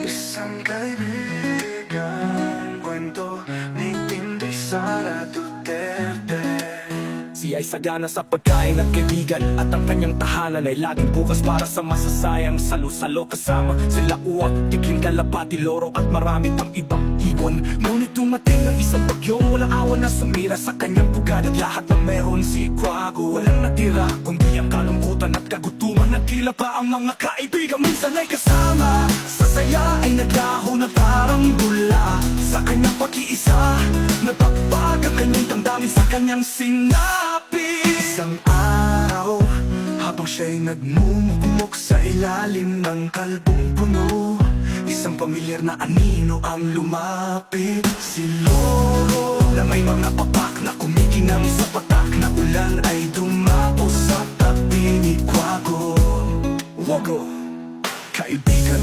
Isang kaibigan, kwento ni Inday Sara Duterte. Siya ay sagana sa pagkain at kaibigan, at ang kanyang tahanan ay laging bukas para sa masasayang salo-salo. Kasama sila Uwak, Tikling, Kalapati, Loro at marami pang ibang ibon. Ngunit dumating ang isang bagyong walang awan na sumira sa kanyang pugad, at lahat na meron si Quago walang natira, kundi ang kalungkutan at kagutuman. At tila pa ang mga kaibigan minsan ay kasama sa saya ay naglaho na parang bula. Sa kanyang pag-iisa nagpapag ang kanyang damdamin sa kanyang sinabi. Isang araw, habang siya'y nagmumukmok sa ilalim ng kalbong puno, isang pamilyar na anino ang lumapit. Si Loro na may mga papak na kumikinang sa patak na ulan ay dumapo sa tabi ni Quago. Wago, kaibigan,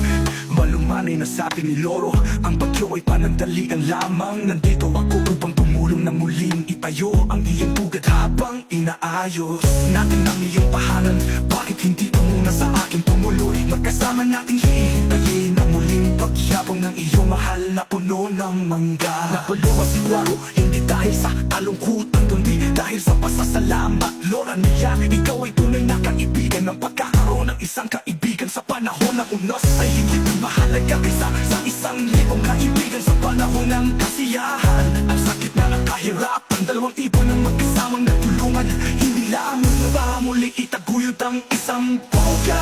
malumanay na sabi ni Loro, ang bagyo ay panandalian lamang. Nandito ako upang tumulong na muling itayo ang iyong pugad habang inaayos natin ang iyong pahanan. Bakit hindi ka muna sa akin tumuloy? Magkasama nating hihintayin ang muling pagyabong ng iyong mahal na puno ng mangga. Napaluma si Quago, hindi dahil sa kalungkutan, kundi dahil sa pasasalamat. Lora niya, ikaw ay tunay na kaibigan. Ang pagkakaroon ng isang kaibigan sa panahon ng unos ay higit na mahalaga kaysa sa 1,000 kaibigan sa panahon ng kasiyahan. Ang sakit na ng kahirapan, dalawang ibon ang magkasamang nagtulungan, hindi lamang na muling itaguyod ang isang boga,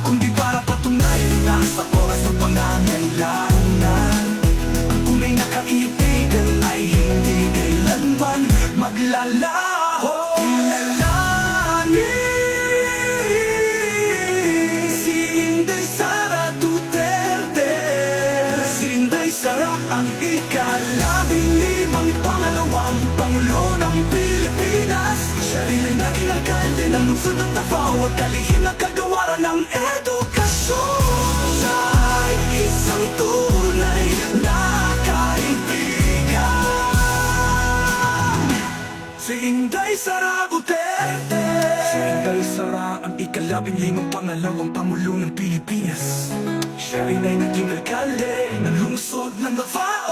kundi para patunayan na sa oras ng pangangailangan, ang tunay na kaibigan ay hindi kailanman maglalaho. Si Inday Sara Duterte, si Inday Sara ang ika-15 pangalawang Pangulo ng Pilipinas. Siya rin ay naging alkalde ng lungsod ng Davao at kalihim na kagawaran ng edukasyon. Siya ay isang tunay na kaibigan, si Inday Sara Duterte. Si Inday Sara ang ika-15 pangalawang Pangulo ng Pilipinas. Siya rin ay naging alkalde ng lungsod ng Davao